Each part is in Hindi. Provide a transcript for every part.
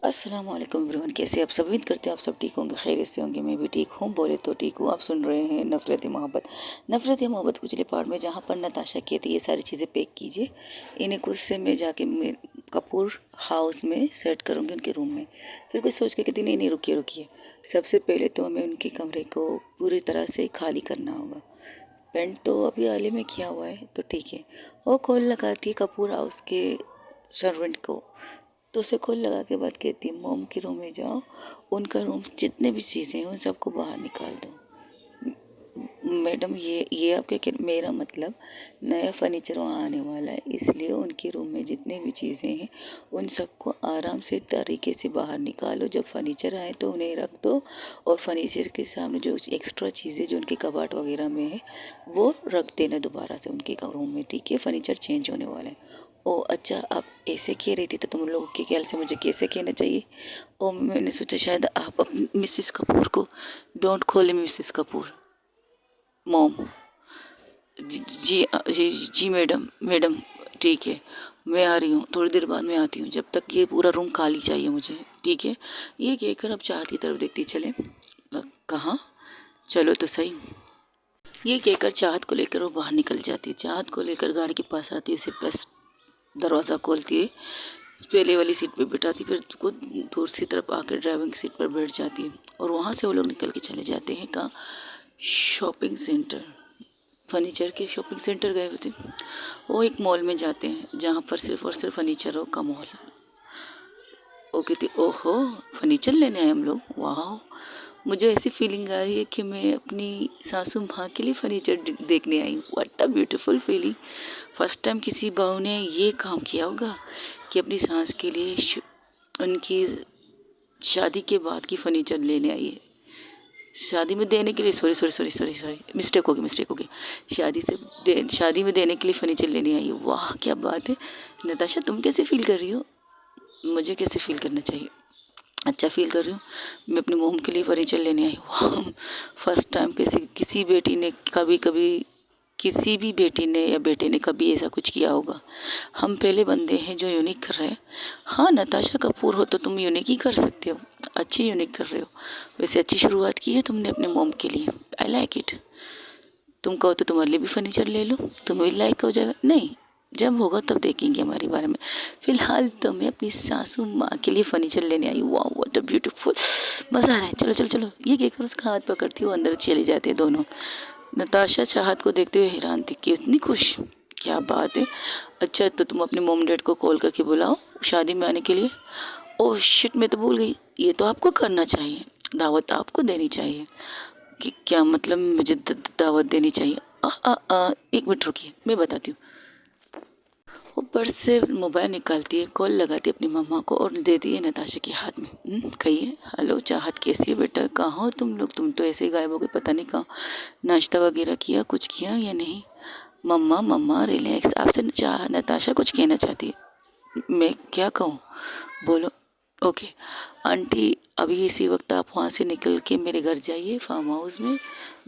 अस्सलाम वालेकुम एवरीवन, कैसे आप सब? उम्मीद करते हैं आप सब ठीक होंगे, खैरियत से होंगे। मैं भी ठीक हूँ, बोले तो ठीक हूँ। आप सुन रहे हैं नफ़रत मोहब्बत। नफ़रत मोहब्बत पिछले पार्ट में जहाँ पर नताशा कहती ये सारी चीज़ें पैक कीजिए, इन्हें कुछ से मैं जाके कपूर हाउस में सेट करूँगी, उनके रूम में। फिर कुछ सोच के कहती नहीं नहीं, रुकिए रुकिए, सबसे पहले तो हमें उनके कमरे को पूरी तरह से खाली करना होगा। पेंट तो अभी हाल ही में किया हुआ है तो ठीक है। वो कॉल लगाती है कपूर हाउस के सर्वेंट को, तो उसे कॉल लगा के बात कहती है मोम के रूम में जाओ, उनका रूम जितने भी चीज़ें हैं उन सबको बाहर निकाल दो। मैडम ये आप क्या कह, मेरा मतलब नया फर्नीचर वहाँ आने वाला है, इसलिए उनके रूम में जितने भी चीज़ें हैं उन सबको आराम से तरीके से बाहर निकालो। जब फर्नीचर आए तो उन्हें रख दो, और फर्नीचर के सामने जो एक्स्ट्रा चीज़ें जो उनके कबाट वगैरह में है वो रख देना दोबारा से उनके रूम में, ठीक है? फर्नीचर चेंज होने वाला है। ओ अच्छा, आप ऐसे कह रही थी तो तुम लोगों के ख्याल से मुझे कैसे कहना चाहिए? ओ मैंने सोचा शायद आप अपनी मिसेस कपूर को, don't call me Mrs Kapoor, mom. जी जी जी, जी मैडम, मैडम ठीक है, मैं आ रही हूँ, थोड़ी देर बाद मैं आती हूँ, जब तक ये पूरा रूम खाली चाहिए मुझे, ठीक है? ये कहकर अब चाहत की तरफ देखती चले। कहाँ? चलो तो सही। ये कहकर चाहत को लेकर वो बाहर निकल जाती है। चाहत को लेकर गाड़ी के पास आती है, उसे बस दरवाज़ा खोलती है, पहले वाली सीट पे बिठाती, फिर खुद दूसरी तरफ आकर ड्राइविंग सीट पर बैठ जाती है। और वहाँ से वो लोग निकल के चले जाते हैं कहाँ? Shopping centre. फर्नीचर के शॉपिंग सेंटर गए होते हैं। वो एक मॉल में जाते हैं जहाँ पर सिर्फ और सिर्फ फर्नीचर हो का मॉल। वो कहती ओहो, फर्नीचर लेने आए हम लोग, वाह। मुझे ऐसी फीलिंग आ रही है कि मैं अपनी सासू माँ के लिए फर्नीचर देखने आई हूँ। What a beautiful feeling. First time किसी बहू ने ये काम किया होगा कि अपनी सास के लिए उनकी शादी के बाद की फर्नीचर लेने आई है। शादी में देने के लिए, sorry sorry sorry sorry sorry, mistake हो गई। शादी में देने के लिए फर्नीचर लेने आई है। वाह क्या बात है। नताशा तुम कैसे फील कर रही हो? मुझे कैसे फील करना चाहिए? अच्छा फील कर रही हूँ। मैं अपनी मोम के लिए फर्नीचर लेने आई हूँ। फर्स्ट टाइम किसी बेटी ने कभी किसी भी बेटी ने या बेटे ने कभी ऐसा कुछ किया होगा। हम पहले बंदे हैं जो यूनिक कर रहे हैं। हाँ नताशा कपूर हो तो तुम यूनिक ही कर सकते हो, अच्छी यूनिक कर रहे हो। वैसे अच्छी शुरुआत की है तुमने अपने मोम के लिए, आई लाइक इट। तुम कहो तो तुम्हारे लिए भी फर्नीचर ले लो, तुम्हें भी लाइक हो जाएगा। नहीं, जब होगा तब देखेंगे हमारे बारे में। फिलहाल तो मैं अपनी सासू माँ के लिए फर्नीचर लेने आई। वाह व्हाट अ ब्यूटीफुल, मज़ा आ रहा है। चलो चलो चलो, ये कहकर उसका हाथ पकड़ती वो अंदर चले जाते हैं दोनों। नताशा चाहत को देखते हुए हैरान थी कि इतनी खुश, क्या बात है। अच्छा तो तुम अपने मोम डैड को कॉल करके बुलाओ शादी में आने के लिए। ओह शिट, मैं तो भूल गई, ये तो आपको करना चाहिए, दावत आपको देनी चाहिए। कि क्या मतलब मुझे दावत देनी चाहिए? एक मिनट रुकिए, मैं बताती हूँ। वो पर्स से मोबाइल निकालती है, कॉल लगाती है अपनी मम्मा को और देती है नताशा के हाथ में। कहिए। हेलो चाहत, कैसी है बेटा? कहाँ हो तुम लोग? तुम तो ऐसे ही गायब हो गए, पता नहीं कहाँ। नाश्ता वगैरह किया, कुछ किया या नहीं? मम्मा मम्मा रिलैक्स, आपसे नताशा कुछ कहना चाहती है। मैं क्या कहूँ? बोलो। ओके आंटी, अभी इसी वक्त आप वहाँ से निकल के मेरे घर जाइए, फार्म हाउस में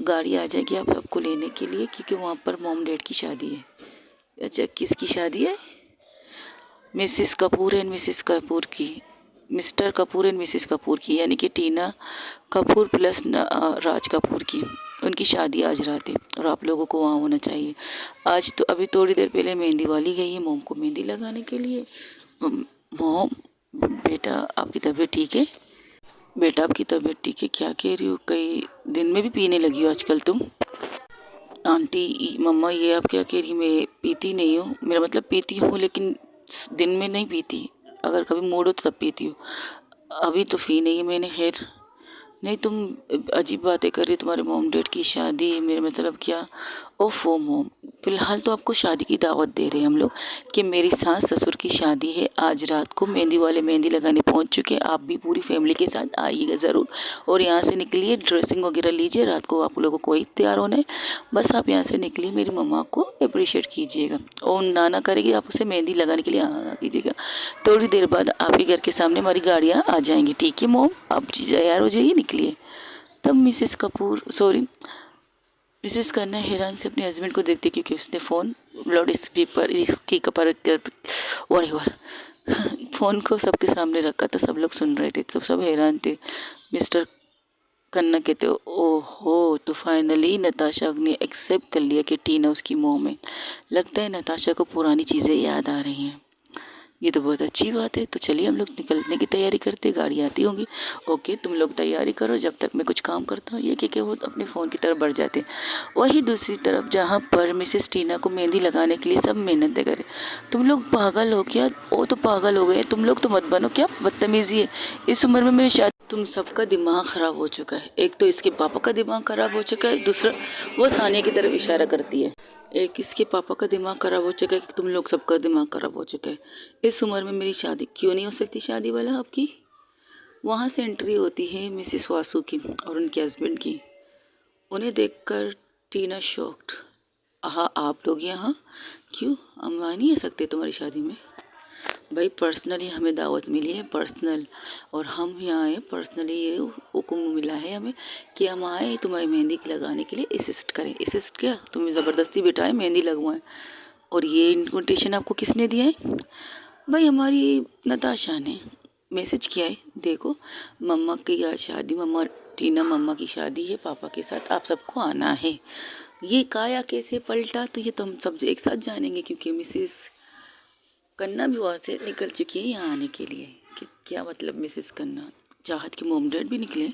गाड़ी आ जाएगी आप सबको लेने के लिए, क्योंकि वहाँ पर मॉम डैड की शादी है। अच्छा किसकी शादी है? Mrs Kapoor and Mrs Kapoor की, Mr Kapoor and Mrs Kapoor की, यानी कि टीना कपूर प्लस राज कपूर की। उनकी शादी आज रात है और आप लोगों को वहाँ होना चाहिए आज। तो अभी थोड़ी देर पहले मेहंदी वाली गई है मोम को मेहंदी लगाने के लिए। मोम, बेटा आपकी तबीयत ठीक है? बेटा आपकी तबीयत ठीक है? क्या कह रही हो, कई दिन में भी पीने लगी हो आजकल तुम? आंटी मम्मा ये आप क्या कह रही? मैं पीती नहीं हूँ, मेरा मतलब पीती हूँ लेकिन दिन में नहीं पीती, अगर कभी मूड हो तो तब पीती हूँ। अभी तो पी नहीं है मैंने। खैर नहीं, तुम अजीब बातें कर रही हो, तुम्हारे मोम डैड की शादी, मेरा मतलब क्या? ओफो मोम, फिलहाल तो आपको शादी की दावत दे रहे हैं हम लोग कि मेरी सास ससुर की शादी है आज रात को, मेहंदी वाले मेहंदी लगाने पहुंच चुके हैं, आप भी पूरी फैमिली के साथ आइएगा ज़रूर। और यहाँ से निकलिए, ड्रेसिंग वगैरह लीजिए, रात को आप लोगों को ही तैयार होना है, बस आप यहाँ से निकलिए, मेरी मम्मा को अप्रिशिएट कीजिएगा और नाना करेगी आप उसे मेहंदी लगाने के लिए आना कीजिएगा। थोड़ी देर बाद आपके घर के सामने हमारी गाड़ियाँ आ जाएंगी, ठीक है मोम? आप तैयार हो जाइए, निकलिए। तब Mrs Kapoor, sorry Mrs Khanna हैरान से अपने हस्बैंड को देखती क्योंकि उसने फ़ोन लाउड स्पीकर इसकी कपर फ़ोन को सबके सामने रखा था, सब लोग सुन रहे थे, तो सब हैरान थे। मिस्टर कन्ना कहते ओहो, तो फाइनली नताशा ने एक्सेप्ट कर लिया कि टीना उसकी मोह में। लगता है नताशा को पुरानी चीज़ें याद आ रही हैं। ये तो बहुत अच्छी बात है। तो चलिए हम लोग निकलने की तैयारी करते, गाड़ी आती होंगी। ओके, तुम लोग तैयारी करो जब तक मैं कुछ काम करता हूँ। ये कह वो अपने फ़ोन की तरफ बढ़ जाते। वही दूसरी तरफ जहाँ पर मिसेस टीना को मेहंदी लगाने के लिए सब मेहनतें करें। तुम लोग पागल हो क्या? वो तो पागल हो गए, तुम लोग तो मत बनो क्या, बदतमीजी है। इस उम्र में मैं शायद तुम सबका दिमाग ख़राब हो चुका है। एक तो इसके पापा का दिमाग ख़राब हो चुका है, दूसरा वो सानिया की तरफ इशारा करती है। एक इसके पापा का दिमाग ख़राब हो चुका है कि तुम लोग सबका दिमाग ख़राब हो चुका है। इस उम्र में मेरी शादी क्यों नहीं हो सकती? शादी वाला आपकी। वहाँ से एंट्री होती है मिसिस वासु की और उनके हस्बैंड की। उन्हें देखकर टीना शॉक्ड। हाँ, आप लोग यहाँ क्यों? हम आ नहीं आ सकते तुम्हारी शादी में? भाई पर्सनली हमें दावत मिली है, पर्सनल, और हम यहाँ आए पर्सनली। ये हुक्म मिला है हमें कि हम आए तुम्हारी मेहंदी लगाने के लिए असिस्ट करें। असिस्ट क्या, तुम्हें ज़बरदस्ती बिठाएं, मेहंदी लगवाएं। और ये इन्विटेशन आपको किसने दिया है? भाई हमारी नताशा ने मैसेज किया है। देखो मम्मा की आज शादी, मम्मा टीना मम्मा की शादी है पापा के साथ, आप सबको आना है। ये काया कैसे पलटा तो ये तो हम सब एक साथ जानेंगे, क्योंकि मिसेस कन्ना भी वहाँ से निकल चुकी है यहाँ आने के लिए। कि क्या मतलब मिसेस कन्ना, चाहत के मोम डैड भी निकले?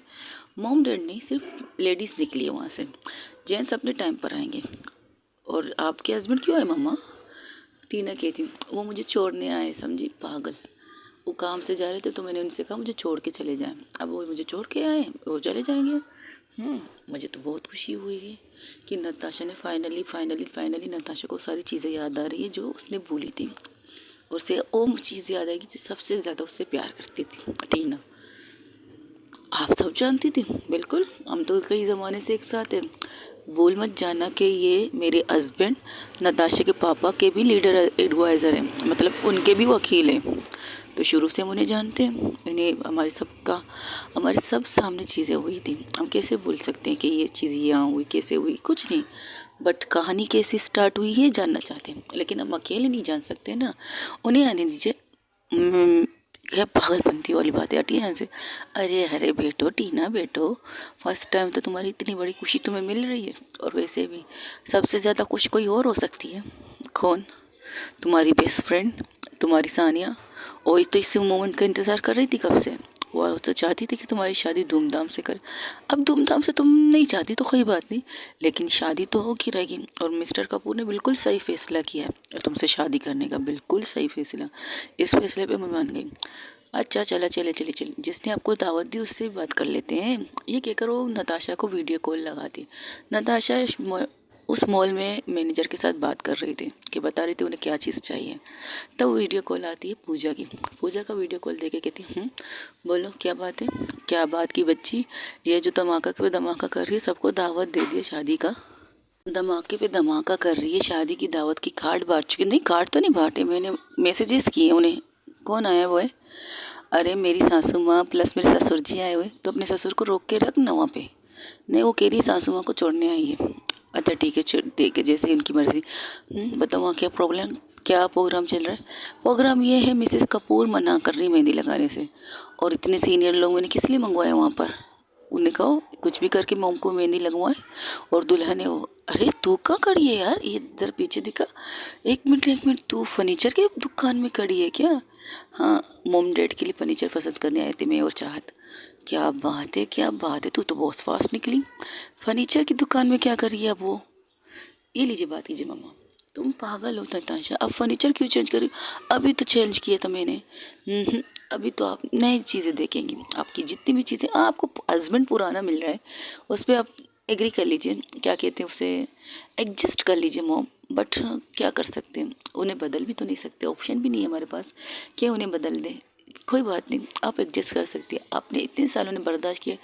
मोम डैड नहीं, सिर्फ लेडीज़ निकली है वहाँ से। जेंट्स अपने टाइम पर आएंगे। और आपके हस्बैंड क्यों आए मम्मा? टीना कहती वो मुझे छोड़ने आए, समझी पागल। वो काम से जा रहे थे तो मैंने उनसे कहा मुझे छोड़ के चले जाएं। अब वो मुझे छोड़ के आए, वो चले जाएंगे। मुझे तो बहुत खुशी हुई है कि नताशा ने फाइनली नताशा को सारी चीज़ें याद आ रही है जो उसने भूली थी। उसे वो चीज़ याद आएगी जो सबसे ज़्यादा उससे प्यार करती थी, टीना। आप सब जानती थी? बिल्कुल, हम तो कई ज़माने से एक साथ हैं। भूल मत जाना कि ये मेरे हस्बैंड नताशा के पापा के भी लीडर एडवाइज़र हैं, मतलब उनके भी वकील हैं। तो शुरू से हम उन्हें जानते हैं। इन्हें हमारे सब सामने चीज़ें हुई थी। हम कैसे भूल सकते हैं कि ये चीज़ यहाँ हुई, कैसे हुई? कुछ नहीं, बट कहानी कैसे स्टार्ट हुई ये जानना चाहते हैं। लेकिन हम अकेले नहीं जान सकते ना, उन्हें आने दीजिए। क्या पागलपंती वाली बात है, हटिए यहाँ से। अरे बेटो, टीना बेटो, फर्स्ट टाइम तो तुम्हारी इतनी बड़ी खुशी तुम्हें मिल रही है। और वैसे भी सबसे ज़्यादा खुश कोई और हो सकती है। कौन? तुम्हारी बेस्ट फ्रेंड, तुम्हारी सानिया। और तो इस मोमेंट का इंतज़ार कर रही थी कब से। वो तो चाहती थी कि तुम्हारी शादी धूमधाम से करे। अब धूमधाम से तुम नहीं चाहती तो कोई बात नहीं, लेकिन शादी तो होगी रहेगी। और मिस्टर कपूर ने बिल्कुल सही फैसला किया है तुमसे शादी करने का, बिल्कुल सही फैसला। इस फैसले पे मैं मान गई। अच्छा चले जिसने आपको दावत दी उससे भी बात कर लेते हैं। ये कहकर वो नताशा को वीडियो कॉल लगा दी। नताशा उस मॉल में मैनेजर के साथ बात कर रही थी कि बता रही थी उन्हें क्या चीज़ चाहिए। तब वीडियो कॉल आती है पूजा की। पूजा का वीडियो कॉल देके कहती बोलो क्या बात है? क्या बात की बच्ची? ये जो धमाका पे धमाका कर रही है, सबको दावत दे दिया शादी का। धमाके पे धमाका कर रही है, शादी की दावत की कार्ड बांट चुकी। नहीं, कार्ड तो नहीं बांटे, मैंने मैसेजेस किए उन्हें। कौन आया वो है? अरे मेरी सासू माँ प्लस मेरे ससुर जी आए हुए। तो अपने ससुर को रोक के रख ना वहाँ पे। नहीं, वो कह रही सासू माँ को छोड़ने आई है। अच्छा ठीक है, जैसे उनकी मर्ज़ी। बताओ वहाँ क्या प्रॉब्लम, क्या प्रोग्राम चल रहा है? प्रोग्राम ये है मिसेस कपूर मना कर रही मेहंदी लगाने से। और इतने सीनियर लोग मैंने किस लिए मंगवाए वहाँ पर? उन्हें कहो कुछ भी करके मोम को मेहंदी लगवाए। और दुल्हन है वो। अरे तू कहाँ खड़ी है यार? ये इधर पीछे दिखा। एक मिनट, तू फर्नीचर के दुकान में खड़ी है क्या? हाँ, मोम डैड के लिए फर्नीचर पसंद करने आए थे मैं और चाहत। क्या बात है, तू तो बहुत फास्ट निकली। फर्नीचर की दुकान में क्या कर रही है अब वो? ये लीजिए बात कीजिए मम्मा। तुम पागल हो नताशा, अब फर्नीचर क्यों चेंज कर रही हो? अभी तो चेंज किया था मैंने। अभी तो आप नई चीज़ें देखेंगी। आपकी जितनी भी चीज़ें, आपको हस्बैंड पुराना मिल रहा है उस पर आप एग्री कर लीजिए, क्या कहते हैं उसे, एडजस्ट कर लीजिए मॉम। बट क्या कर सकते हैं, उन्हें बदल भी तो नहीं सकते, ऑप्शन भी नहीं है हमारे पास कि उन्हें बदल दें। कोई बात नहीं, आप एडजस्ट कर सकती है। आपने इतने सालों ने बर्दाश्त किया,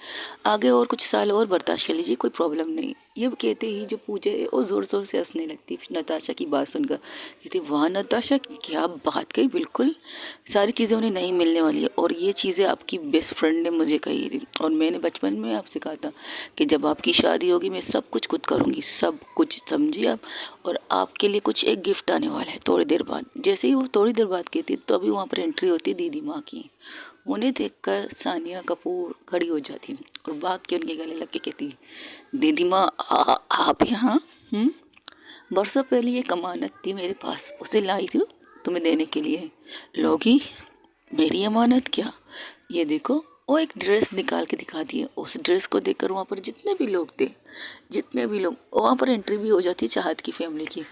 आगे और कुछ साल और बर्दाश्त कर लीजिए, कोई प्रॉब्लम नहीं। ये अब कहते ही जो पूजा है वो ज़ोर ज़ोर से हंसने लगती नताशा की बात सुनकर। कहती वाह नताशा क्या बात कही, बिल्कुल सारी चीज़ें उन्हें नहीं मिलने वाली है और ये चीज़ें आपकी बेस्ट फ्रेंड ने मुझे कही थी और मैंने बचपन में आपसे कहा था कि जब आपकी शादी होगी मैं सब कुछ खुद करूँगी, सब कुछ, समझिए आप। और आपके लिए कुछ एक गिफ्ट आने वाला है थोड़ी देर बाद। जैसे ही वो थोड़ी देर बाद कहती तो अभी वहाँ पर एंट्री होती दीदी माँ की। उन्हें देखकर सानिया कपूर खड़ी हो जाती और भाग के उनके गले लग के कहती दीदी माँ आप यहाँ। बरसों पहले एक अमानत थी मेरे पास, उसे लाई थी तुम्हें देने के लिए, लोगी मेरी अमानत क्या। ये देखो, वो एक ड्रेस निकाल के दिखा दी है। उस ड्रेस को देखकर वहाँ पर जितने भी लोग थे, जितने भी लोग, वहाँ पर एंट्री भी हो जाती चाहत की फैमिली की।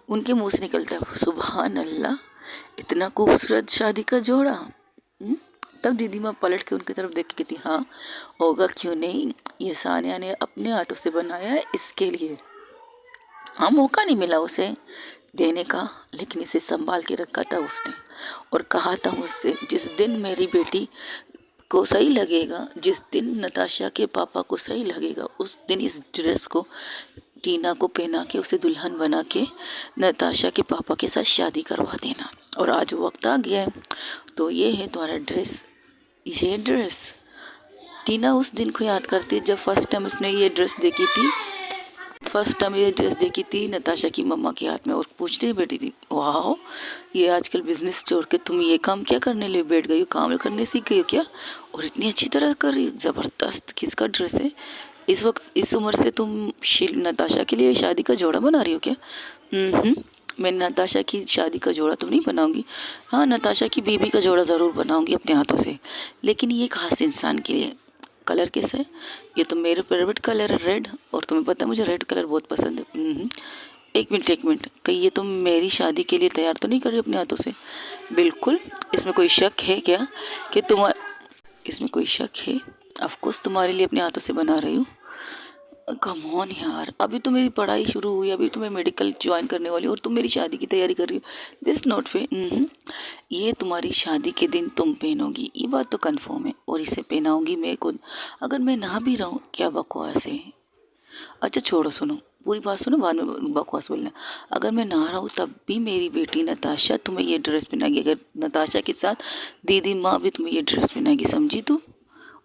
उनके मुंह से निकलता है सुभान अल्लाह, इतना खूबसूरत शादी का जोड़ा। तब दीदी माँ पलट के उनकी तरफ देख के कहती हाँ होगा क्यों नहीं, ये सानिया ने अपने हाथों से बनाया है इसके लिए। हाँ मौका नहीं मिला उसे देने का, लेकिन इसे संभाल के रखा था उसने और कहा था मुझसे जिस दिन मेरी बेटी को सही लगेगा, जिस दिन नताशा के पापा को सही लगेगा, उस दिन इस ड्रेस को टीना को पहना के उसे दुल्हन बना के नताशा के पापा के साथ शादी करवा देना। और आज वक्त आ गया है, तो ये है तुम्हारा ड्रेस। ये ड्रेस टीना उस दिन को याद करती जब फर्स्ट टाइम उसने ये ड्रेस देखी थी, फर्स्ट टाइम ये ड्रेस देखी थी नताशा की मम्मा के हाथ में और पूछती बेटी थी वाह ये आजकल बिजनेस छोड़ के तुम ये काम क्या करने लिए बैठ गई हो, काम करने सीख गई हो क्या, और इतनी अच्छी तरह कर रही हो, ज़बरदस्त किसका ड्रेस है, इस वक्त इस उम्र से तुम नताशा के लिए शादी का जोड़ा बना रही हो क्या। मैं नताशा की शादी का जोड़ा तो नहीं बनाऊंगी, हाँ नताशा की बीबी का जोड़ा ज़रूर बनाऊंगी अपने हाथों से, लेकिन ये खास इंसान के लिए। कलर कैसा है, ये तो मेरे फेवरेट कलर है रेड, और तुम्हें पता है मुझे रेड कलर बहुत पसंद है। एक मिनट, कहीं ये तुम मेरी शादी के लिए तैयार तो नहीं कर रही अपने हाथों से। बिल्कुल, इसमें कोई शक है क्या कि इसमें कोई शक है, ऑफकोर्स तुम्हारे लिए अपने हाथों से बना रही हूँ। कम ऑन यार, अभी तो मेरी पढ़ाई शुरू हुई, अभी तो मैं मेडिकल ज्वाइन करने वाली हूँ और तुम मेरी शादी की तैयारी कर रही हो, दिस नॉट फे। ये तुम्हारी शादी के दिन तुम पहनोगी, ये बात तो कंफर्म है, और इसे पहनाऊंगी मैं खुद, अगर मैं ना भी रहूँ। क्या बकवास है, अच्छा छोड़ो, सुनो पूरी बात सुनो, बाद में बकवास बोलना। अगर मैं ना रहूँ तब भी मेरी बेटी नताशा तुम्हें ये ड्रेस पहनाएगी, अगर नताशा के साथ दीदी माँ भी तुम्हें ये ड्रेस पहनाएगी, समझी तुम,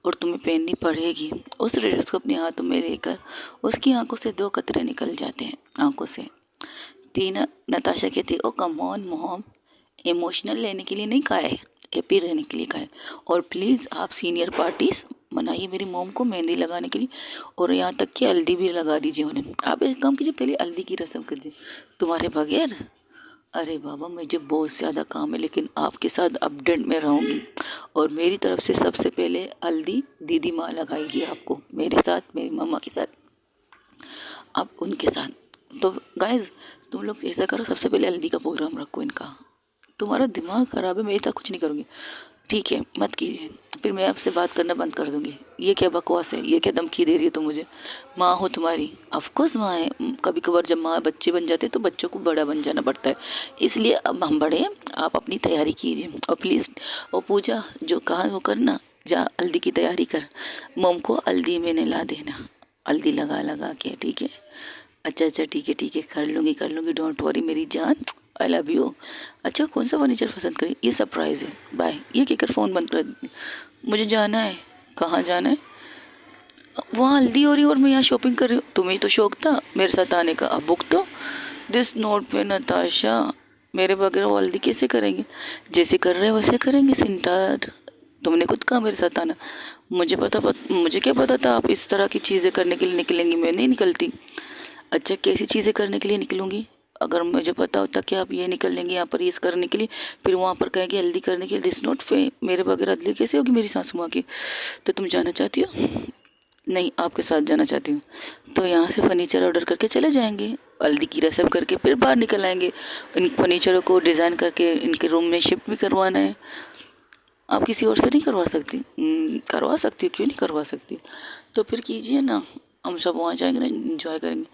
और तुम्हें पहननी पड़ेगी। उस ड्रेस को अपने हाथों में लेकर उसकी आंखों से 2 कतरे निकल जाते हैं आंखों से। टीना नताशा कहती है ओ कम ऑन मॉम, इमोशनल लेने के लिए नहीं कहा है, हैप्पी रहने के लिए कहा है, और प्लीज़ आप सीनियर पार्टीज मनाइए मेरी मोम को मेहंदी लगाने के लिए, और यहाँ तक कि हल्दी भी लगा दीजिए उन्हें। आप एक काम कीजिए, पहले हल्दी की रस्म कीजिए तुम्हारे बगैर। अरे बाबा मुझे बहुत ज़्यादा काम है, लेकिन आपके साथ अपडेट में रहूँगी, और मेरी तरफ से सबसे पहले हल्दी दीदी माँ लगाएगी आपको, मेरे साथ, मेरी मम्मा के साथ, आप उनके साथ। तो गाइज तुम लोग ऐसा करो, सबसे पहले हल्दी का प्रोग्राम रखो इनका। तुम्हारा दिमाग ख़राब है, मैं ऐसा कुछ नहीं करूँगी, ठीक है मत कीजिए, फिर मैं आपसे बात करना बंद कर दूँगी। ये क्या बकवास है, ये क्या धमकी दे रही हो तुम मुझे, माँ हो तुम्हारी, ऑफकोर्स माँ है। कभी कभार जब माँ बच्चे बन जाते तो बच्चों को बड़ा बन जाना पड़ता है, इसलिए अब हम बड़े हैं, आप अपनी तैयारी कीजिए, और प्लीज़ वो पूजा जो कहा वो करना, जा हल्दी की तैयारी कर, मोम को हल्दी में नहला देना, हल्दी लगा लगा के, ठीक है। अच्छा ठीक है कर लूँगी, डोंट वरी मेरी जान, आई लव यू। अच्छा कौन सा फर्नीचर पसंद करी, ये सरप्राइज़ है, बाय, ये कहकर फ़ोन बंद कर, मुझे जाना है। कहाँ जाना है, वहाँ हल्दी हो रही है और मैं यहाँ शॉपिंग कर रही हूँ, तुम्हें तो शौक था मेरे साथ आने का, अब बुक दो। दिस नोट पे नताशा, मेरे बगैर वो हल्दी कैसे करेंगे, जैसे कर रहे हैं वैसे करेंगे सिंटार, तुमने खुद कहा मेरे साथ आना, मुझे क्या पता था आप इस तरह की चीज़ें करने के लिए निकलेंगी, मैं नहीं निकलती। अच्छा कैसी चीज़ें करने के लिए निकलूँगी, अगर मुझे पता होता कि आप ये निकलेंगे यहाँ पर ये करने के लिए, फिर वहाँ पर कहेंगे हल्दी करने के लिए, दिस नॉट फे, मेरे बगैर हल्दी कैसे होगी मेरी सासू माँ की। तो तुम जाना चाहती हो, नहीं आपके साथ जाना चाहती हूँ, तो यहाँ से फर्नीचर ऑर्डर करके चले जाएंगे, हल्दी की रस्म करके फिर बाहर निकल आएंगे, इन फर्नीचरों को डिज़ाइन करके इनके रूम में शिफ्ट भी करवाना है। आप किसी और से नहीं करवा सकती, करवा सकती हो, क्यों नहीं करवा सकती, तो फिर कीजिए ना, हम सब वहाँ जाएंगे ना, इंजॉय करेंगे।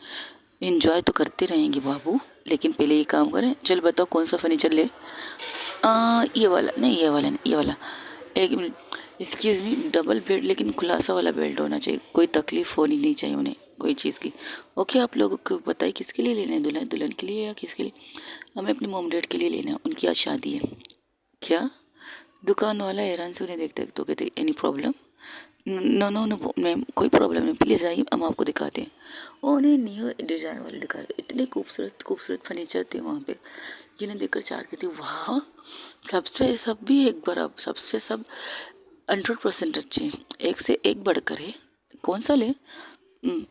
इंजॉय तो करते रहेंगे बाबू, लेकिन पहले ये काम करें, चल बताओ कौन सा फर्नीचर ले, ये वाला नहीं, ये वाला नहीं, ये वाला, एक minute, excuse me, double bed लेकिन खुलासा वाला बेड होना चाहिए, कोई तकलीफ होनी नहीं चाहिए उन्हें कोई चीज़ की। ओके, आप लोगों को बताइए किसके लिए लेना है, दुल्हन दुल्हन के लिए या किसके लिए? हमें अपनी मॉम डैड के लिए लेना है, उनकी आज शादी है। क्या? दुकान वाला हैरान से उन्हें देखते तो कहते any problem? No no no ma'am, कोई प्रॉब्लम नहीं, प्लीज़ आइए, हम आपको दिखाते हैं। वो उन्हें न्यू डिज़ाइन वाले दिखा रहे, इतने खूबसूरत खूबसूरत फर्नीचर थे वहाँ पे, जिन्हें देखकर चार कहते वाह, सबसे सब भी एक बराबर, सबसे सब 100% अच्छे हैं, एक से एक बढ़कर है। कौन सा ले?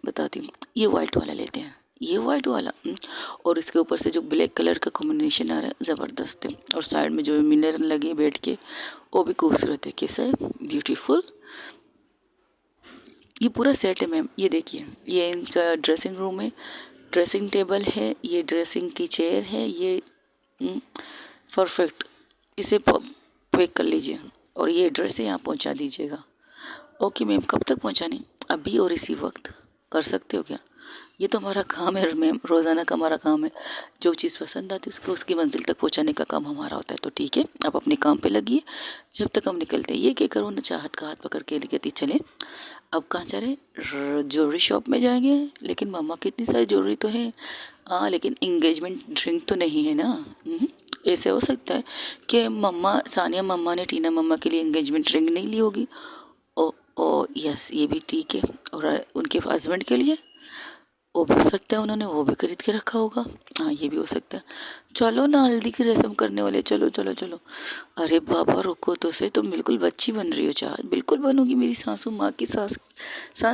बताती हूँ, ये वाइट वाला लेते हैं, ये वाइट वाला। और इसके ऊपर से जो ब्लैक कलर का कॉम्बिनेशन आ रहा है ज़बरदस्त है, और साइड में जो मिरर लगे बैठ के वो भी खूबसूरत है। कैसा है? ब्यूटीफुल। ये पूरा सेट है मैम, ये देखिए, ये इनका ड्रेसिंग रूम है, ड्रेसिंग टेबल है, ये ड्रेसिंग की चेयर है, ये परफेक्ट। इसे पैक कर लीजिए और ये एड्रेस है, यहाँ पहुँचा दीजिएगा। ओके मैम, कब तक पहुँचानी? अभी और इसी वक्त? कर सकते हो क्या? ये तो हमारा काम है मैम, रोज़ाना का हमारा काम है, जो चीज़ पसंद आती है उसको उसकी मंजिल तक पहुंचाने का काम हमारा होता है। तो ठीक है, आप अपने काम पे लगिए, जब तक हम निकलते हैं। ये क्या करो ना, चाहत का हाथ पकड़ के लेके चले। अब कहाँ जा रहे? ज्वेलरी शॉप में जाएंगे, लेकिन मम्मा की इतनी सारी ज्वेलरी तो है। हाँ, लेकिन इंगेजमेंट ड्रिंक तो नहीं है ना। ऐसे हो सकता है कि मम्मा, सानिया मम्मा ने टीना मम्मा के लिए इंगेजमेंट रिंग नहीं ली होगी। ओ ओ यस, ये भी ठीक है। और उनके हस्बैंड के लिए वो भी हो सकता है, उन्होंने वो भी खरीद के रखा होगा। हाँ, ये भी हो सकता है। चलो ना, हल्दी की रस्म करने वाले, चलो चलो चलो। अरे बाबा रुको तो सही, तुम बिल्कुल बच्ची बन रही हो। चाहत बिल्कुल बनोगी, मेरी सासू माँ की सास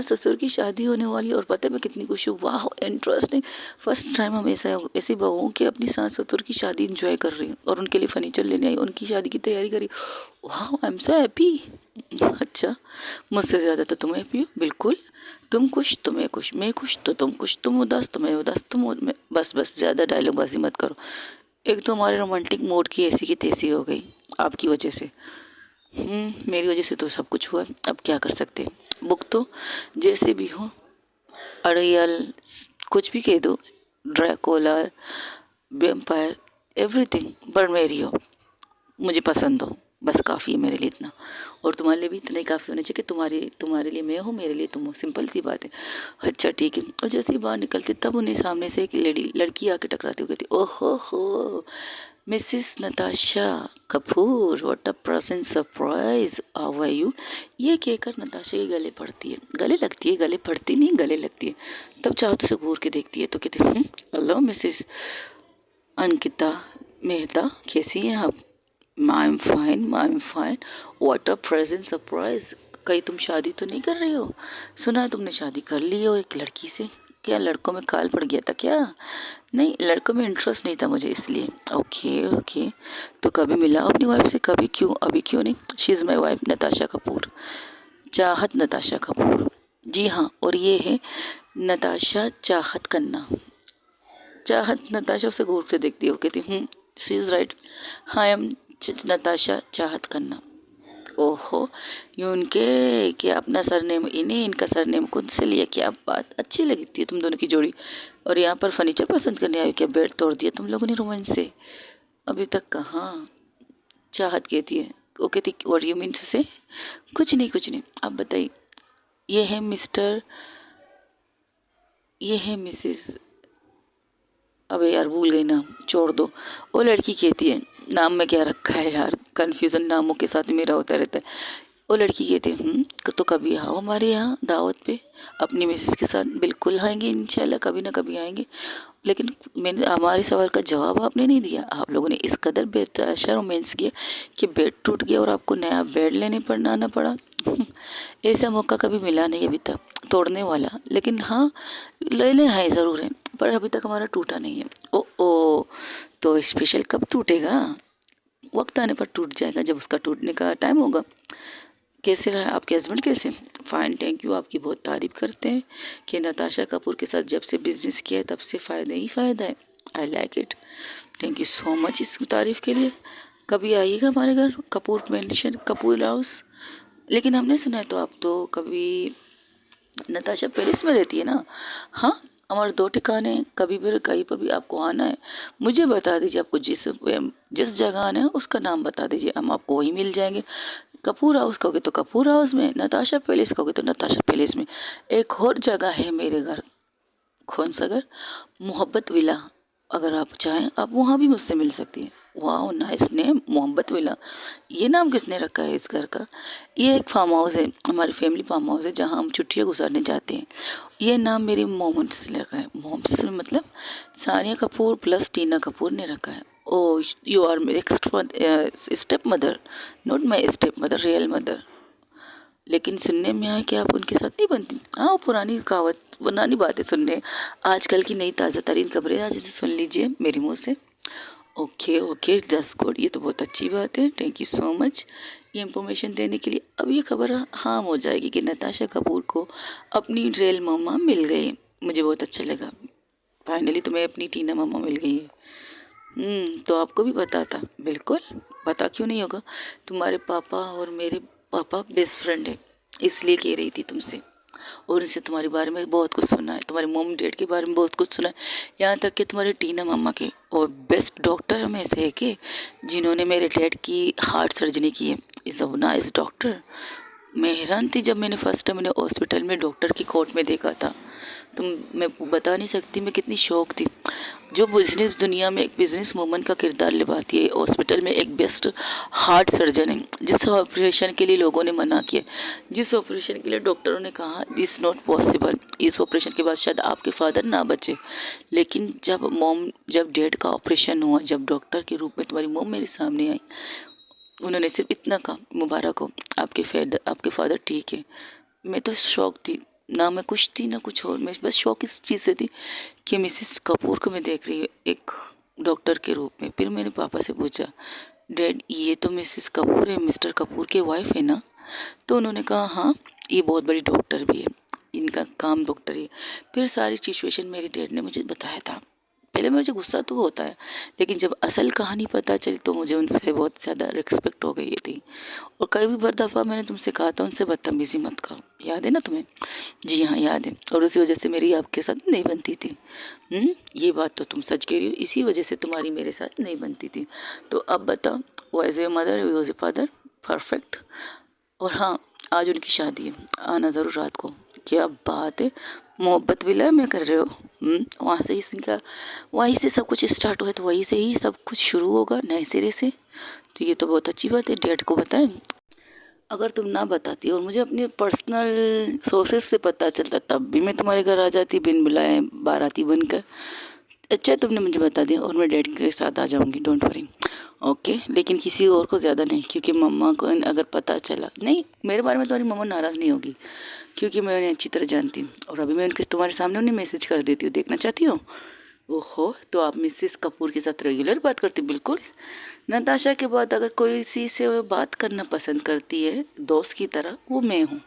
ससुर की शादी होने वाली है, और पता है मैं कितनी खुश हूँ। वाह, इंटरेस्टिंग। फर्स्ट टाइम हम ऐसी बहू हूँ कि अपनी सास ससुर की शादी इंजॉय कर रही हूँ, और उनके लिए फर्नीचर लेने आई, उनकी शादी की तैयारी करी। वाह, आई एम सो हैप्पी। अच्छा, मुझसे ज़्यादा तो तुम हैप्पी हो, बिल्कुल। तुम खुश तो मैं खुश, मैं खुश तो तुम खुश, तुम उदास तो मैं उदास, बस बस, ज़्यादा डायलॉगबाजी मत करो। एक तो हमारे रोमांटिक मूड की ऐसी की तैसी हो गई आपकी वजह से। मेरी वजह से तो सब कुछ हुआ, अब क्या कर सकते हैं। बुक तो जैसे भी हो, अड़ियल, कुछ भी कह दो, ड्रैकोला, वेम्पायर, एवरीथिंग, पर मेरी हो, मुझे पसंद हो, बस काफ़ी है मेरे लिए इतना। और तुम्हारे लिए भी इतना ही काफ़ी होना चाहिए कि तुम्हारे लिए मैं हूँ, मेरे लिए तुम हो, सिंपल सी बात है। अच्छा ठीक है। और जैसे ही बाहर निकलते तब उन्हें सामने से एक लड़की आके टकराती हुई कहती, ओहो हो, Mrs Natasha Kapoor, what a present surprise, how are you. ये कहकर नताशा के गले पड़ती है, गले लगती है, गले पड़ती नहीं, गले लगती है। तब चाहो तो उसे घूर के देखती है, तो कहते हेलो मिसिस अंकिता मेहता, कैसी हैं आप? I am fine, I am fine. What a present surprise, कहीं तुम शादी तो नहीं कर रही हो? सुना है तुमने शादी कर ली हो एक लड़की से, क्या लड़कों में काल पड़ गया था क्या? नहीं, लड़कों में इंटरेस्ट नहीं था मुझे, इसलिए। ओके ओके, तो कभी मिला अपनी वाइफ से? कभी, क्यों अभी क्यों नहीं? She is my wife Natasha Kapoor, चाहत नताशा कपूर। जी हाँ, और ये है नताशा चाहत खन्ना। चाहत नताशा उसे घूर से देखती है, वो कहती she is right, I am Natasha चाहत खन्ना। ओहो, ये उनके क्या अपना सरनेम इन्हें, इनका सरनेम खुद से लिया, क्या बात, अच्छी लगती है तुम दोनों की जोड़ी। और यहाँ पर फर्नीचर पसंद करने आए हो क्या? बेड तोड़ दिया तुम लोगों ने रोमांस से? अभी तक कहाँ? चाहत कहती है, वो कहती व्हाट यू मीन टू से? कुछ नहीं कुछ नहीं, आप बताइए। ये है मिस्टर, ये है मिसेस, अबे यार भूल गई नाम, छोड़ दो। वो लड़की कहती है, नाम में क्या रखा है यार, कन्फ्यूज़न नामों के साथ मेरा होता रहता है। वो लड़की कहती है तो कभी आओ हमारे यहाँ दावत पे, अपनी मिसेस के साथ। बिल्कुल आएंगे इंशाल्लाह, कभी ना कभी आएंगे। लेकिन मैंने, हमारे सवाल का जवाब आपने नहीं दिया। आप लोगों ने इस कदर बेतहाशा रोमांस किया कि बेड टूट गया और आपको नया बेड लेने पड़ना आना पड़ा। ऐसा मौका कभी मिला नहीं अभी तक तोड़ने वाला, लेकिन हाँ, लेने आए ज़रूर हैं, पर अभी तक हमारा टूटा नहीं है। ओ तो स्पेशल कब टूटेगा? वक्त आने पर टूट जाएगा, जब उसका टूटने का टाइम होगा। कैसे रहा आपके हस्बैंड? कैसे? फाइन, थैंक यू, आपकी बहुत तारीफ करते हैं कि नताशा कपूर के साथ जब से बिजनेस किया है तब से फ़ायदा ही फ़ायदा है। I like it, thank you so much इस तारीफ़ के लिए। कभी आइएगा हमारे घर, कपूर मेंशन, कपूर हाउस। लेकिन हमने सुना है तो आप तो कभी, नताशा पेरिस में रहती है ना? हाँ, हमारे 2 ठिकाने हैं, कभी भी कहीं पर भी आपको आना है मुझे बता दीजिए, आपको जिस जगह आना है उसका नाम बता दीजिए, हम आपको वहीं मिल जाएंगे। कपूर हाउस कहोगे तो कपूर हाउस में, नताशा पैलेस कहोगे तो नताशा पैलेस में। एक और जगह है मेरे घर, कौन सा घर, मोहब्बत विला, अगर आप चाहें आप वहाँ भी मुझसे मिल सकती हैं। वाह नाइस नेम, मोहब्बत विला, ये नाम किसने रखा है इस घर का? ये एक फार्म हाउस है, हमारी फैमिली फार्म हाउस है जहाँ हम छुट्टियाँ गुजारने जाते हैं। ये नाम मेरी मोम से रखा है, मोम से मतलब सानिया कपूर प्लस टीना कपूर ने रखा है। Oh you are my stepmother, not my stepmother, real mother. लेकिन सुनने में आया कि आप उनके साथ नहीं बनती। हाँ, वो पुरानी कहावत, पुरानी बातें सुनने, आजकल की नई ताज़ा तरीन खबरें आज से सुन लीजिए मेरे मुंह से। ओके ओके, दैट्स गुड, ये तो बहुत अच्छी बात है, थैंक यू सो मच ये इन्फॉर्मेशन देने के लिए। अब ये खबर हाँ हो जाएगी कि नताशा कपूर को अपनी रियल मम्मा मिल गई। मुझे बहुत अच्छा लगा, फाइनली तुम्हें अपनी टीना मम्मा मिल गई है। तो आपको भी पता था, बिल्कुल पता क्यों नहीं होगा, तुम्हारे पापा और मेरे पापा बेस्ट फ्रेंड है, इसलिए कह रही थी तुमसे। और उनसे तुम्हारे बारे में बहुत कुछ सुना है, तुम्हारे मॉम डैड के बारे में बहुत कुछ सुना है, यहाँ तक कि तुम्हारे टीना मामा के, और बेस्ट डॉक्टर में से है कि जिन्होंने मेरे डैड की हार्ट सर्जरी की है, इज़ अ नाइस डॉक्टर। मैं हैरान थी जब मैंने फर्स्ट टाइम मैंने हॉस्पिटल में डॉक्टर की कोट में देखा था, तो मैं बता नहीं सकती मैं कितनी शौक थी। जो बिजनेस दुनिया में एक बिजनेस वूमन का किरदार निभाती है, हॉस्पिटल में एक बेस्ट हार्ट सर्जन है, जिस ऑपरेशन के लिए लोगों ने मना किया, जिस ऑपरेशन के लिए डॉक्टरों ने कहा दिस नॉट पॉसिबल, इस ऑपरेशन के बाद शायद आपके फादर ना बचे, लेकिन जब डैड का ऑपरेशन हुआ, जब डॉक्टर के रूप में तुम्हारी मॉम मेरे सामने आई, उन्होंने सिर्फ इतना कहा मुबारक हो, आपके फादर ठीक है। मैं तो शौक थी, ना मैं कुछ थी ना कुछ और, मैं बस शौक इस चीज़ से थी कि मिसिस कपूर को मैं देख रही हूँ एक डॉक्टर के रूप में। फिर मैंने पापा से पूछा, डैड ये तो मिसिस कपूर है, मिस्टर कपूर की वाइफ है ना? तो उन्होंने कहा हाँ, ये बहुत बड़ी डॉक्टर भी है, इनका काम डॉक्टर ही है। फिर सारी सिचुएशन मेरे डैड ने मुझे बताया था। पहले मुझे गुस्सा तो होता है, लेकिन जब असल कहानी पता चली तो मुझे उनसे बहुत ज़्यादा रिस्पेक्ट हो गई थी। और कई भी बार दफ़ा मैंने तुमसे कहा था उनसे बदतमीज़ी मत करो, याद है ना तुम्हें? जी हाँ याद है, और उसी वजह से मेरी आपके साथ नहीं बनती थी। ये बात तो तुम सच कह रही हो, इसी वजह से तुम्हारी मेरे साथ नहीं बनती थी। तो अब बताओ, वो as a mother we a father, perfect. और हाँ, आज उनकी शादी है, आना ज़रूर रात को। क्या बात है, मोहब्बत विला में कर रहे हो? वहाँ से ही वहीं से सब कुछ स्टार्ट हुआ है, तो वहीं से ही सब कुछ शुरू होगा नए सिरे से। तो ये तो बहुत अच्छी बात है, डैड को बताएं। अगर तुम ना बताती और मुझे अपने पर्सनल सोर्सेस से पता चलता, तब भी मैं तुम्हारे घर आ जाती बिन बुलाए, बाराती बनकर। अच्छा तुमने मुझे बता दिया और मैं डैड के साथ आ जाऊंगी, डोंट वरी। ओके, लेकिन किसी और को ज़्यादा नहीं, क्योंकि मम्मा को अगर पता चला, नहीं मेरे बारे में तुम्हारी मम्मा नाराज़ नहीं होगी, क्योंकि मैं उन्हें अच्छी तरह जानती हूँ। और अभी मैं उनके तुम्हारे सामने उन्हें मैसेज कर देती हूँ, देखना चाहती हो? ओहो, तो आप मिसेस कपूर के साथ रेगुलर बात करती? बिल्कुल, नताशा के बाद अगर कोई किसी से वो बात करना पसंद करती है दोस्त की तरह, वो मैं हूँ।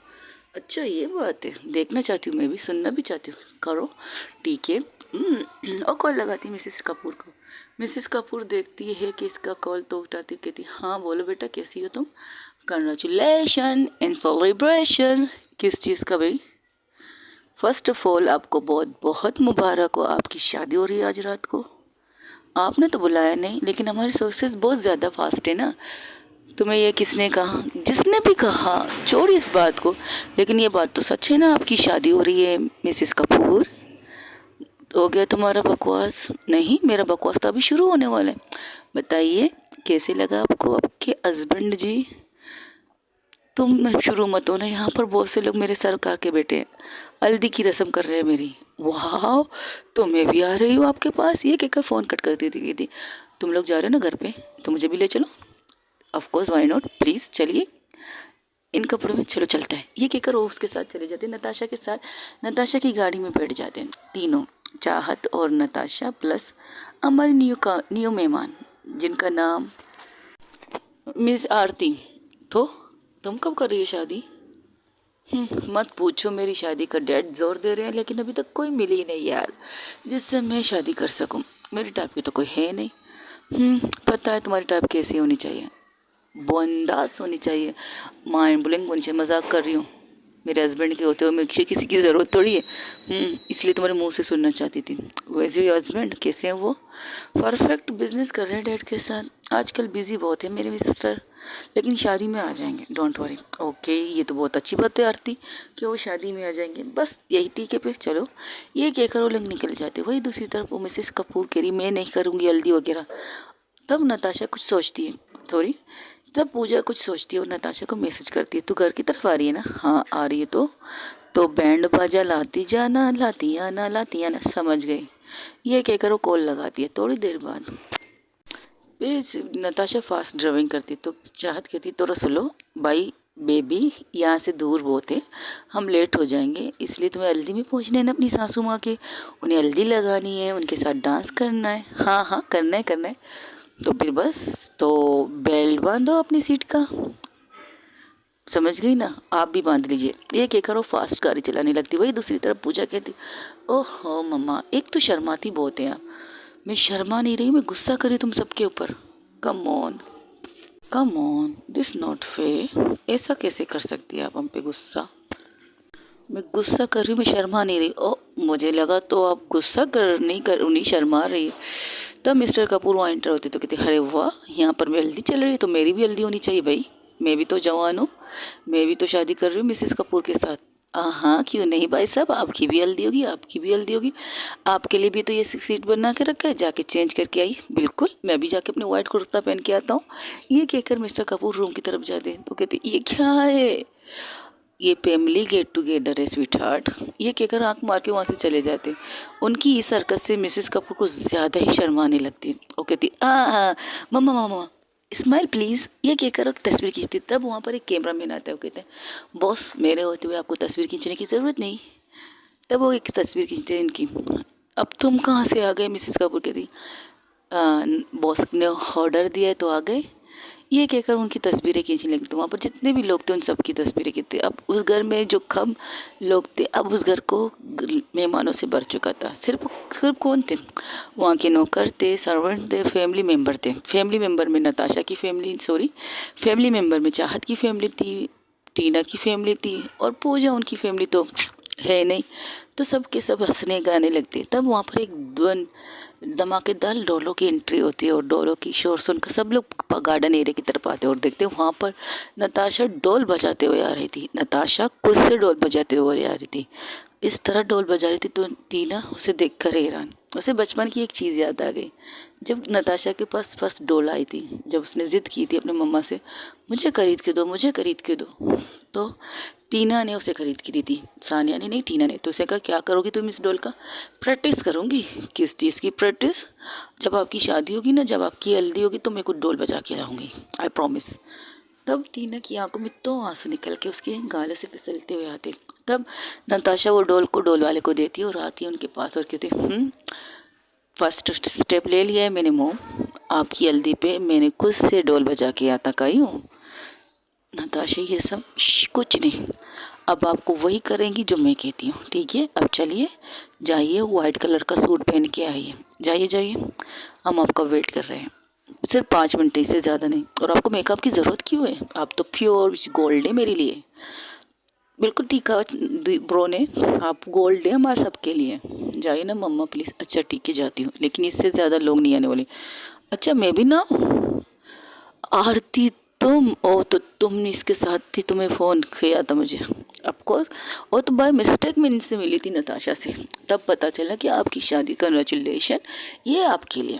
अच्छा ये बात है, देखना चाहती हूँ, मैं भी सुनना भी चाहती हूँ, करो ठीक है। और कॉल लगाती मिसेस कपूर को। मिसेस कपूर देखती है कि इसका कॉल, तो उठाती, कहती हाँ बोलो बेटा कैसी हो तुम? Congratulation and celebration. किस चीज़ का भाई? फर्स्ट ऑफ ऑल आपको बहुत बहुत मुबारक हो, आपकी शादी हो रही है आज रात को। आपने तो बुलाया नहीं, लेकिन हमारे सोर्सेज बहुत ज़्यादा फास्ट है ना। तुम्हें ये किसने कहा? जिसने भी कहा छोड़ इस बात को, लेकिन ये बात तो सच है ना, आपकी शादी हो रही है मिसेस कपूर। हो गया तुम्हारा बकवास? नहीं, मेरा बकवास तो अभी शुरू होने वाला है। बताइए कैसे लगा आपको आपके हस्बैंड जी? तुम शुरू मत हो ना, यहाँ पर बहुत से लोग मेरे सरकार के बेटे हैं, हल्दी की रस्म कर रहे हैं मेरी। वाह, तो मैं भी आ रही हूँ आपके पास, ये कहकर फ़ोन कट कर दी थी। कहती तुम लोग जा रहे हो ना घर पे, तो मुझे भी ले चलो। Of course, why not, please चलिए इन कपड़ों में, चलो चलता है, ये कहकर वो उसके साथ चले जाते हैं, नताशा के साथ। नताशा की गाड़ी में बैठ जाते हैं तीनों, चाहत और नताशा प्लस हमारी न्यू मेहमान, जिनका नाम मिस आरती। तो तुम कब कर रही हो शादी? मत पूछो, मेरी शादी का डेट जोर दे रहे हैं, लेकिन अभी तक कोई मिली ही नहीं यार जिससे मैं शादी कर सकूं। मेरी टाइप की तो कोई है नहीं। पता है तुम्हारी टाइप कैसी होनी चाहिए, बंदास होनी चाहिए, माइंड ब्लोइंग होनी चाहिए। मजाक कर रही हूँ, मेरे हस्बैंड के होते हुए मुझे किसी की ज़रूरत थोड़ी है। इसलिए तुम्हारे मुंह से सुनना चाहती थी। वैसे योर हस्बैंड कैसे हैं वो? परफेक्ट, बिजनेस कर रहे हैं डैड के साथ। आजकल बिजी बहुत है मेरे मिस्टर, लेकिन शादी में आ जाएंगे, डोंट वरी। ओके, ये तो बहुत अच्छी बात है आरती कि वो शादी में आ जाएंगे। बस यही ठीक है, फिर चलो ये कहकर वो लोग निकल जाते। वही दूसरी तरफ वो मिसेस कपूर कह रही मैं नहीं करूँगी हल्दी वगैरह। तब नताशा कुछ सोचती है थोड़ी, तब पूजा कुछ सोचती है और नताशा को मैसेज करती है तू घर की तरफ आ रही है ना? हाँ आ रही है। तो बैंड बाजा लाती आना, समझ गई। ये कहकर वो कॉल लगाती है। थोड़ी देर बाद नताशा फास्ट ड्राइविंग करती तो चाहत कहती तो सुनो भाई बेबी, यहाँ से दूर बहुत है, हम लेट हो जाएंगे, इसलिए तुम्हें हल्दी में पहुँचना है ना अपनी सासू माँ के। उन्हें हल्दी लगानी है, उनके साथ डांस करना है। हाँ हाँ करना है। तो फिर बस तो बेल्ट बांधो अपनी सीट का, समझ गई ना? आप भी बांध लीजिए। ये कहकर वो फास्ट गाड़ी चलाने लगती। वही दूसरी तरफ पूजा कहती ओहो मम्मा, एक तो शर्माती बहुत है आप। मैं शर्मा नहीं रही, मैं गुस्सा कर रही हूँ तुम सबके ऊपर। Come on this not fair. ऐसा कैसे कर सकती है आप हम पे गुस्सा? मैं गुस्सा कर रही हूँ, मैं शर्मा नहीं रही। ओ मुझे लगा तो आप गुस्सा कर नहीं शर्मा रही। तब मिस्टर कपूर वहाँ एंटर होते तो कहते अरे वाह, यहाँ पर मैं हल्दी चल रही है तो मेरी भी हल्दी होनी चाहिए भाई, मैं भी तो जवान हूँ, मैं भी तो शादी कर रही हूँ मिसेस कपूर के साथ। हाँ क्यों नहीं भाई साहब, आपकी भी हल्दी होगी, आपकी भी हल्दी होगी। आपके लिए भी तो ये सीट बना के रखा है, जाके चेंज करके आई। बिल्कुल, मैं भी जाके अपने वाइट कुर्ता पहन के आता हूँ। ये कहकर मिस्टर कपूर रूम की तरफ जाते तो कहते ये क्या है? ये फैमिली गेट टुगेदर है स्वीट हार्ट। ये कहकर आंख मार के वहाँ से चले जाते। उनकी इस हरकत से मिसेस कपूर को ज़्यादा ही शर्माने लगती। वो कहती मम्मा मम्मा स्माइल प्लीज़। ये कहकर एक तस्वीर खींचती। तब वहाँ पर एक कैमरा मैन आता है। वो कहते हैं बॉस, मेरे होते हुए आपको तस्वीर खींचने की ज़रूरत नहीं। तब वो एक तस्वीर खींचते हैं इनकी। अब तुम कहाँ से आ गए? मिसेस कपूर कहती बॉस ने ऑर्डर दिया है तो आ गए। ये कहकर उनकी तस्वीरें खींचने लगी। तो वहाँ पर जितने भी लोग थे उन सबकी तस्वीरें खींचते। अब उस घर में जो कम लोग थे, अब उस घर को मेहमानों से भर चुका था। सिर्फ कौन थे वहाँ के? नौकर थे, सर्वेंट थे, फैमिली मेम्बर थे। फैमिली मेम्बर में नताशा की फैमिली मेम्बर में चाहत की फैमिली थी, टीना की फैमिली थी, और पूजा उनकी फैमिली तो है नहीं। तो सब के सब हंसने गाने लगते। तब वहाँ पर एक धमाकेदार डोलों की एंट्री होती है और डोलों की शोर सुनकर सब लोग गार्डन एरिया की तरफ आते और देखते वहाँ पर नताशा डोल बजाते हुए आ रही थी। नताशा खुद से डोल बजाते हुए आ रही थी। इस तरह डोल बजा रही थी तो टीना उसे देखकर हैरान। उसे बचपन की एक चीज़ याद आ गई। जब नताशा के पास फर्स्ट डोल आई थी, जब उसने ज़िद की थी अपने मम्मा से मुझे खरीद के दो, मुझे खरीद के दो, तो टीना ने उसे खरीद के दी थी। सानिया ने नहीं, टीना ने। तो उसे कहा क्या करोगी तुम इस डोल का? प्रैक्टिस करूँगी। किस चीज़ की प्रैक्टिस? जब आपकी शादी होगी ना, जब आपकी हल्दी होगी तो मैं कुछ डोल बजा के लाऊंगी, आई प्रॉमिस। तब टीना की आंखों में तो आंसू निकल के उसके गालों से फिसलते हुए आते। तब नताशा वो डोल को डोल वाले को देती और आती है उनके पास और कहती फर्स्ट स्टेप ले लिया है मैंने मोम, आपकी हल्दी पे मैंने खुद से डोल बजा के आता आई हूँ। नताशा ये सब कुछ नहीं, अब आपको वही करेंगी जो मैं कहती हूँ, ठीक है? अब चलिए जाइए, वाइट कलर का सूट पहन के आइए, जाइए, हम आपका वेट कर रहे हैं। सिर्फ 5 मिनट, इससे ज़्यादा नहीं। और आपको मेकअप की ज़रूरत क्यों है? आप तो प्योर गोल्ड है मेरे लिए। बिल्कुल ठीक है ब्रो ने, आप गोल्ड है हमारे सबके लिए। जाइए ना मम्मा प्लीज़। अच्छा ठीक है जाती हूँ, लेकिन इससे ज़्यादा लोग नहीं आने वाले। अच्छा मैं भी ना? आरती तुम? ओ तो तुम इसके साथ थी, तुम्हें फ़ोन किया था मुझे ऑफकोर्स। और तो बाय मिस्टेक में इनसे मिली थी नताशा से। तब पता चला कि आपकी शादी, कंग्रेचुलेशन, ये आपके लिए।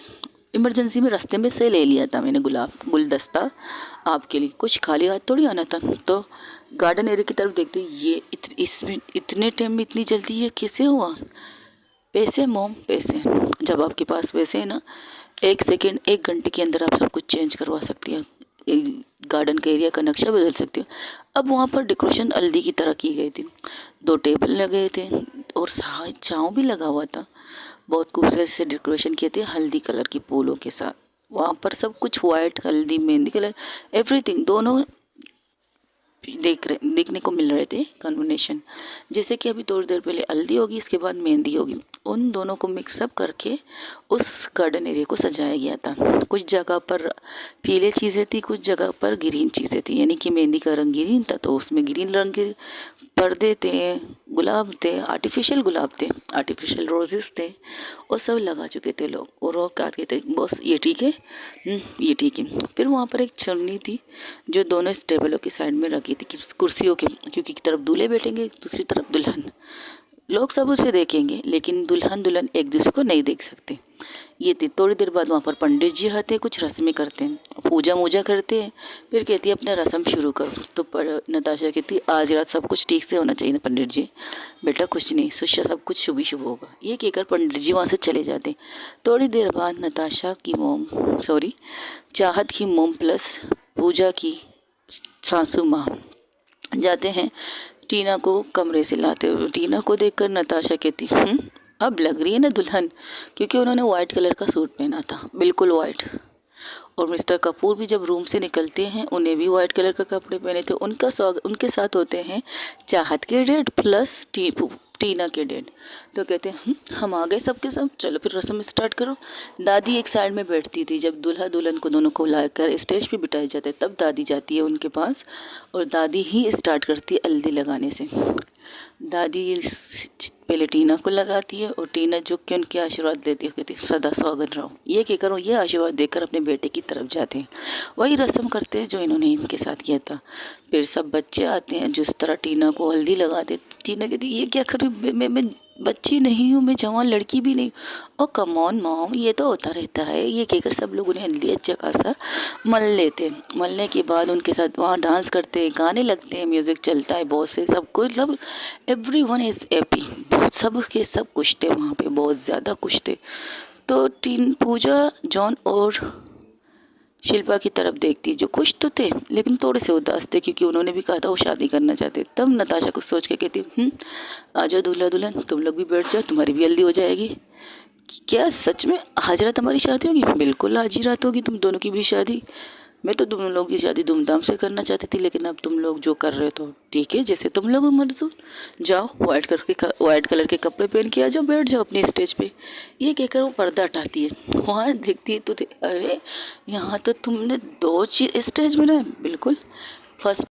इमरजेंसी में रास्ते में से ले लिया था मैंने गुलदस्ता आपके लिए, कुछ खाली हाथ थोड़ी आना था। तो गार्डन एरिया की तरफ देखते ये इसमें इतने टाइम में इतनी जल्दी ये कैसे हुआ? पैसे मोम, पैसे। जब आपके पास पैसे है ना, 1 सेकेंड 1 घंटे के अंदर आप सब कुछ चेंज करवा सकती हैं, गार्डन का एरिया का नक्शा बदल सकती हो। अब वहाँ पर डेकोरेशन हल्दी की तरह की गई थी। 2 टेबल लगे थे और छाँव भी लगा हुआ था। बहुत खूबसूरत से डेकोरेशन किए थे हल्दी कलर की फूलों के साथ। वहाँ पर सब कुछ वाइट, हल्दी, मेहंदी कलर, एवरीथिंग दोनों देखने को मिल रहे थे कॉम्बिनेशन। जैसे कि अभी थोड़ी देर पहले हल्दी होगी, इसके बाद मेहंदी होगी, उन दोनों को मिक्सअप करके उस गार्डन एरिया को सजाया गया था। कुछ जगह पर पीले चीज़ें थी, कुछ जगह पर ग्रीन चीज़ें थी, यानी कि मेहंदी का रंग ग्रीन था तो उसमें ग्रीन रंग के पर्दे थे, गुलाब थे, आर्टिफिशियल गुलाब थे, आर्टिफिशियल रोजेस थे, वो सब लगा चुके थे लोग। और वो कहते थे बॉस ये ठीक है, ये ठीक है। फिर वहाँ पर एक छन्नी थी जो दोनों टेबलों की साइड में रखी थी कुर्सियों के, क्योंकि एक तरफ दूल्हे बैठेंगे दूसरी तरफ दुल्हन। लोग सब उसे देखेंगे लेकिन दुल्हन दुल्हन एक दूसरे को नहीं देख सकते। ये थी। थोड़ी देर बाद वहाँ पर पंडित जी आते हैं, कुछ रस्में करते हैं, पूजा मूजा करते हैं। फिर कहती है अपना रस्म शुरू करो। तो नताशा कहती आज रात सब कुछ ठीक से होना चाहिए ना पंडित जी। बेटा कुछ नहीं, सब कुछ शुभ ही शुभ होगा, ये कहकर पंडित जी वहाँ से चले जाते हैं। थोड़ी देर बाद नताशा की मोम चाहत की मोम प्लस पूजा की सासू माँ जाते हैं टीना को कमरे से लाते हुए। टीना को देखकर नताशा कहती अब लग रही है ना दुल्हन, क्योंकि उन्होंने वाइट कलर का सूट पहना था, बिल्कुल वाइट। और मिस्टर कपूर भी जब रूम से निकलते हैं उन्हें भी वाइट कलर का कपड़े पहने थे। उनका स्वागत उनके साथ होते हैं चाहत के डैड प्लस टीना के डैड। तो कहते हैं हम आ गए सबके सब, चलो फिर रस्म स्टार्ट करो। दादी एक साइड में बैठती थी। जब दूल्हा दुल्हन को दोनों को लाकर स्टेज पे बिठाए जाते तब दादी जाती है उनके पास और दादी ही स्टार्ट करती है हल्दी लगाने से। दादी पहले टीना को लगाती है और टीना झुक के उनके आशीर्वाद देती है, कहती सदा स्वागत रहो। ये कहकर वो ये आशीर्वाद देकर अपने बेटे की तरफ जाते हैं। वही रस्म करते हैं जो इन्होंने इनके साथ किया था। फिर सब बच्चे आते हैं जिस तरह टीना को हल्दी लगाते। टीना कहती ये क्या कर रही, मैं बच्ची नहीं हूँ, मैं जवान लड़की भी नहीं। ओ कम ऑन मॉम, ये तो होता रहता है। ये कहकर सब लोग उन्हें हल्दी अच्छा खासा मल लेते। मलने के बाद उनके साथ वहाँ डांस करते हैं, गाने लगते हैं, म्यूज़िक चलता है बहुत से, सबको मतलब एवरीवन इज़ हैप्पी। बहुत सब के सब खुश थे वहाँ पे, बहुत ज़्यादा खुश थे। तो पूजा जॉन और शिल्पा की तरफ देखती, जो खुश तो थे लेकिन थोड़े से उदास थे, क्योंकि उन्होंने भी कहा था वो शादी करना चाहते। तब नताशा कुछ सोच के कहती आ जाओ दूल्हा दुल्हन, तुम लोग भी बैठ जाओ, तुम्हारी भी जल्दी हो जाएगी। क्या सच में आज रात हमारी शादी होगी? बिल्कुल आज ही रात होगी तुम दोनों की भी शादी। मैं तो तुम लोगों की शादी धूमधाम से करना चाहती थी, लेकिन अब तुम लोग जो कर रहे हो तो ठीक है, जैसे तुम लोग मंजूर। जाओ वाइट कलर के कपड़े पहन के आ जाओ, बैठ जाओ अपने स्टेज पे। ये कहकर वो पर्दा हटाती है। वहाँ देखती है तो अरे यहाँ तो तुमने दो चीज स्टेज बनाए। बिल्कुल फर्स्ट